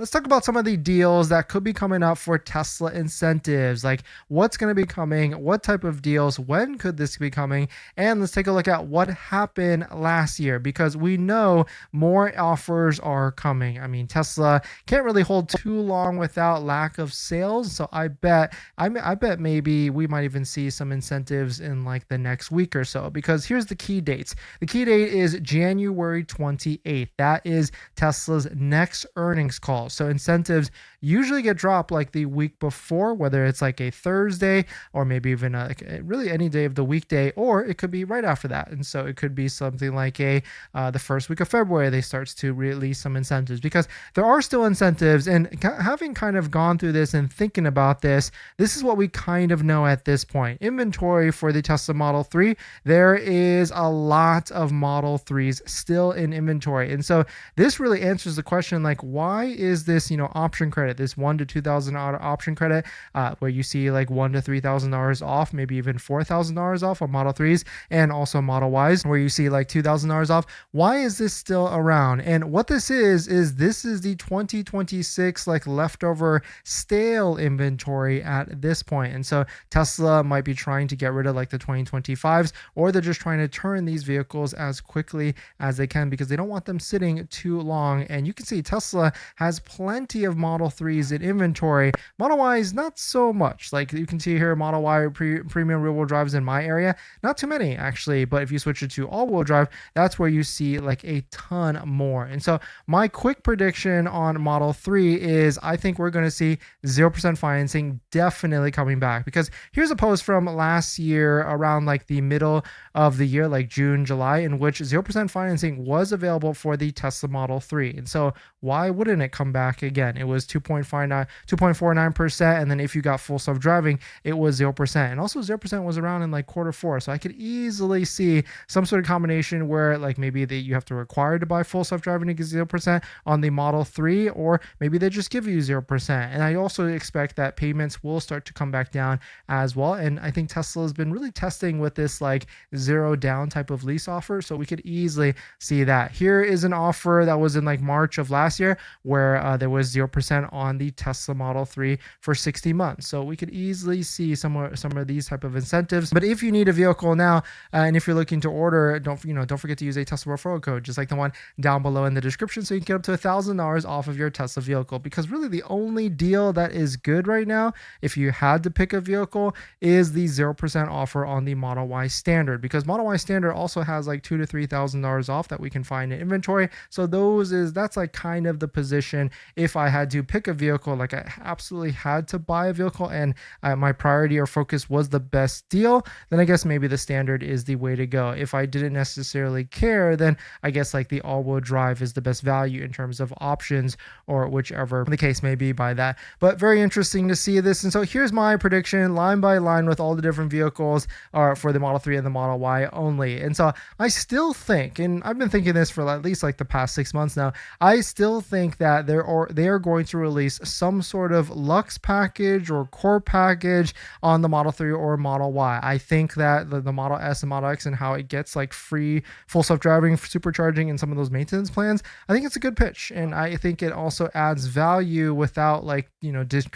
Let's talk about some of the deals that could be coming up for Tesla incentives, like what's going to be coming, what type of deals, when could this be coming, and let's take a look at what happened last year, because we know more offers are coming. I mean, Tesla can't really hold too long without lack of sales, so I bet maybe we might even see some incentives in like the next week or so, because here's the key dates. The key date is January 28th. That is Tesla's next earnings call. So incentives usually get dropped like the week before, whether it's like a Thursday or maybe even really any day of the weekday, or it could be right after that. And so it could be something like the first week of February, they starts to release some incentives, because there are still incentives. And having kind of gone through this and thinking about this, this is what we kind of know at this point. Inventory for the Tesla Model 3, there is a lot of Model 3s still in inventory. And so this really answers the question, like, why is this, option credit, this $1,000 to $2,000 option credit, where you see like $1,000 to $3,000 off, maybe even $4,000 off on Model 3s, and also Model Ys, where you see like $2,000 off. Why is this still around? And what this is this is the 2026 like leftover stale inventory at this point. And so Tesla might be trying to get rid of like the 2025s, or they're just trying to turn these vehicles as quickly as they can, because they don't want them sitting too long. And you can see Tesla has plenty of Model 3s in inventory. Model Ys, not so much. Like you can see here, Model Y premium rear-wheel drives in my area, not too many actually, but if you switch it to all-wheel drive, that's where you see like a ton more. And so my quick prediction on Model 3 is I think we're going to see 0% financing definitely coming back, because here's a post from last year around like the middle of the year, like June, July, in which 0% financing was available for the Tesla Model 3. And so why wouldn't it come back again? It was 2.49%, and then if you got full self-driving, it was 0%. And also 0% was around in like Q4. So I could easily see some sort of combination where like maybe you have to require to buy full self-driving to get 0% on the Model 3, or maybe they just give you 0%. And I also expect that payments will start to come back down as well. And I think Tesla has been really testing with this like zero down type of lease offer. So we could easily see that. Here is an offer that was in like March of last year, where there was 0% on the Tesla Model 3 for 60 months. So we could easily see some of these type of incentives. But if you need a vehicle now, and if you're looking to order, don't forget to use a Tesla referral code, just like the one down below in the description, so you can get up to $1,000 off of your Tesla vehicle. Because really the only deal that is good right now, if you had to pick a vehicle, is the 0% offer on the Model Y Standard, because Model Y Standard also has like $2,000 to $3,000 off that we can find in inventory. So that's like kind of the position. If I had to pick a vehicle, like I absolutely had to buy a vehicle, and my priority or focus was the best deal, then I guess maybe the Standard is the way to go. If I didn't necessarily care, then I guess like the all-wheel drive is the best value in terms of options, or whichever the case may be by that. But very interesting to see this. And so here's my prediction line by line with all the different vehicles for the Model 3 and the Model Y only. And so I still think, and I've been thinking this for at least like the past 6 months now, I still think that they are going to release some sort of Lux package or core package on the Model 3 or Model Y. I think that the Model S and Model X, and how it gets like free full self-driving, supercharging, and some of those maintenance plans, I think it's a good pitch. And I think it also adds value without like,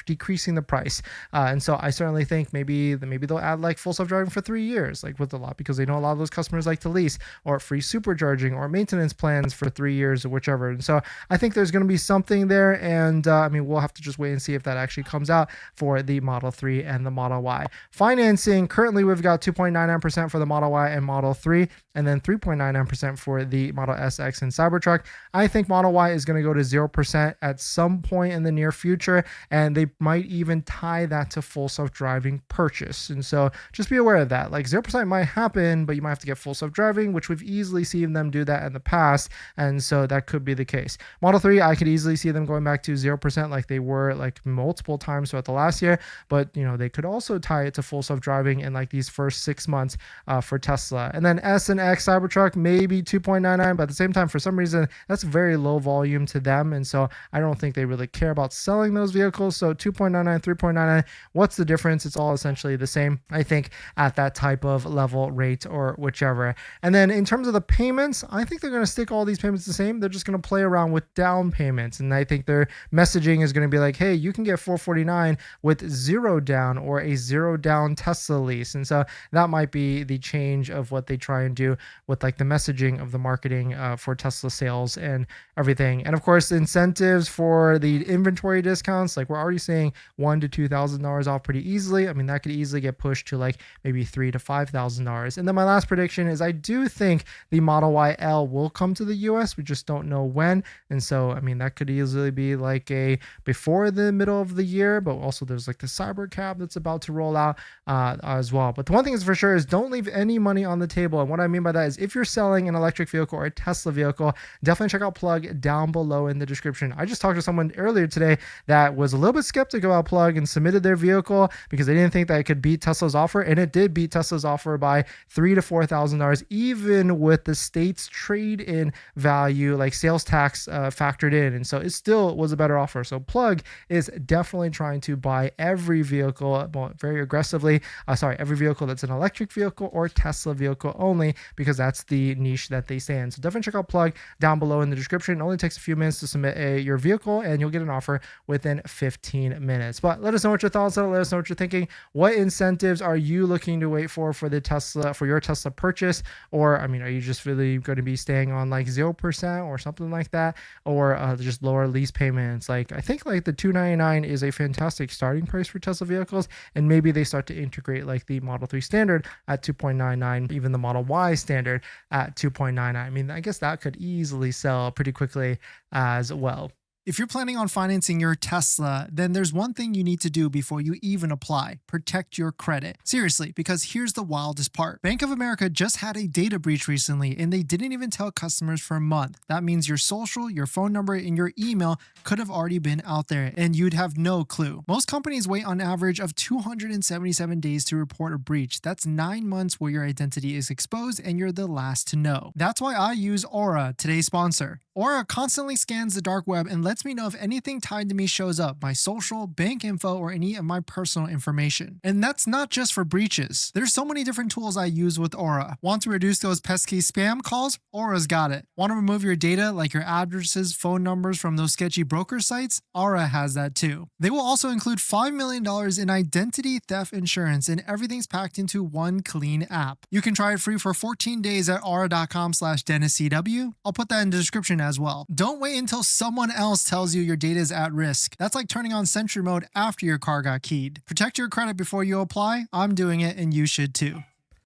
decreasing the price. And so I certainly think maybe they'll add like full self-driving for 3 years, like with a lot, because they know a lot of those customers like to lease, or free supercharging or maintenance plans for 3 years or whichever. And so I think there's going to be something there. And we'll have to just wait and see if that actually comes out for the Model 3 and the Model Y. Financing, currently we've got 2.99% for the Model Y and Model 3, and then 3.99% for the Model S, X, and Cybertruck. I think Model Y is going to go to 0% at some point in the near future, and they might even tie that to full self-driving purchase. And so just be aware of that. Like 0% might happen, but you might have to get full self-driving, which we've easily seen them do that in the past. And so that could be the case. Model 3, I could easily see them going back to 0% like they were like multiple times throughout the last year, but they could also tie it to full self-driving in like these first 6 months for Tesla. And then S and X Cybertruck, maybe 2.99, but at the same time, for some reason, that's very low volume to them. And so I don't think they really care about selling those vehicles. So 2.99, 3.99, what's the difference? It's all essentially the same, I think, at that type of level rate or whichever. And then in terms of the payments, I think they're going to stick all these payments the same. They're just going to play around with down payments. And I think their messaging is going to be like, hey, you can get $449 with 0 down or a 0 down Tesla lease. And so that might be the change of what they try and do with like the messaging of the marketing for Tesla sales and everything. And of course, incentives for the inventory discounts, like we're already seeing $1,000 to $2,000 off pretty easily. I mean, that could easily get pushed to like maybe $3,000 to $5,000. And then my last prediction is I do think the Model Y L will come to the US. We just don't know when. And so, I mean, that could easily be like a before the middle of the year, but also there's like the Cyber Cab that's about to roll out as well. But the one thing is for sure is don't leave any money on the table. And what I mean by that is if you're selling an electric vehicle or a Tesla vehicle, definitely check out Plug down below in the description. I just talked to someone earlier today that was a little bit skeptical about Plug and submitted their vehicle because they didn't think that it could beat Tesla's offer. And it did beat Tesla's offer by $3,000 to $4,000, even with the state's trade-in value, like sales tax factored in. And so it still was a better offer. So Plug is definitely trying to buy every vehicle very aggressively. Every vehicle that's an electric vehicle or Tesla vehicle only, because that's the niche that they stay in. So definitely check out Plug down below in the description. It only takes a few minutes to submit your vehicle and you'll get an offer within 15 minutes. But let us know what your thoughts are. Let us know what you're thinking. What incentives are you looking to wait for the Tesla, for your Tesla purchase? Or, I mean, are you just really going to be staying on like 0% or something like that? Or just lower lease payments? Like, I think like the $299 is a fantastic starting price for Tesla vehicles. And maybe they start to integrate like the Model 3 standard at 2.99, even the Model Y standard at 2.99. I mean, I guess that could easily sell pretty quickly as well. If you're planning on financing your Tesla, then there's one thing you need to do before you even apply: protect your credit. Seriously, because here's the wildest part. Bank of America just had a data breach recently, and they didn't even tell customers for a month. That means your social, your phone number, and your email could have already been out there, and you'd have no clue. Most companies wait on average of 277 days to report a breach. That's 9 months where your identity is exposed, and you're the last to know. That's why I use Aura, today's sponsor. Aura constantly scans the dark web and lets me know if anything tied to me shows up, my social, bank info, or any of my personal information. And that's not just for breaches. There's so many different tools I use with Aura. Want to reduce those pesky spam calls? Aura's got it. Want to remove your data like your addresses, phone numbers from those sketchy broker sites? Aura has that too. They will also include $5 million in identity theft insurance, and everything's packed into one clean app. You can try it free for 14 days at aura.com/DennisCW. I'll put that in the description as well. Don't wait until someone else tells you your data is at risk. That's like turning on Sentry mode after your car got keyed. Protect your credit before you apply. I'm doing it and you should too.